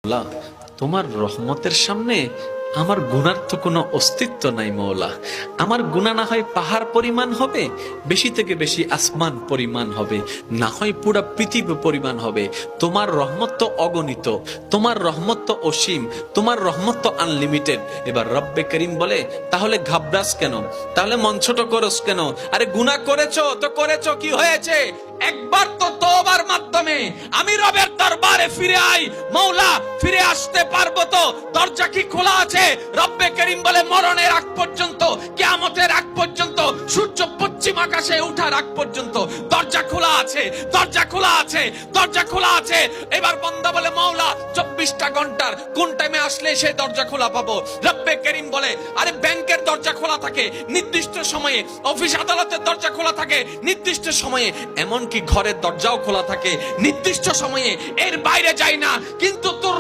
আল্লাহ, তোমার রহমতের সামনে আমার গুনার তো কোনো অস্তিত্ব নাই মওলা। আমার গুনাহ না হয় পাহাড় পরিমাণ হবে, বেশি থেকে বেশি আসমান পরিমাণ হবে, না হয় পুরা পৃথিবী পরিমাণ হবে। তোমার রহমত তো অগণিত, তোমার রহমত তো অসীম, তোমার রহমত তো আনলিমিটেড। এবার রব্বে করিম বলে, তাহলে ঘাবড়াস কেন, তাহলে মন ছোট করস কেন? আরে গুনাহ করেছো তো করেছো, কি হয়েছে? একবার তো তওবার মাধ্যমে আমি রবের দরবারে ফিরে আই, মওলা ফিরে আসতে পারবো তো? দরজা কি খোলা আছে? রব্বে করিম বলে, মরণের আগ পর্যন্ত, কিয়ামতের আগ পর্যন্ত, সূর্য পশ্চিম আকাশে ওঠার আগ পর্যন্ত দরজা খোলা আছে, দরজা খোলা আছে, দরজা খোলা আছে। এবার বান্দা বলে, মওলা 24টা ঘন্টার কোন টাইমে আসলে সেই দরজা খোলা পাবো? রব্বে করিম বলে, আরে ব্যাংকের দরজা খোলা থাকে নির্দিষ্ট সময়ে, অফিস আদালতের দরজা খোলা থাকে নির্দিষ্ট সময়ে, এমনকি ঘরের দরজাও খোলা থাকে নির্দিষ্ট সময়ে, এর বাইরে যায় না। কিন্তু তোর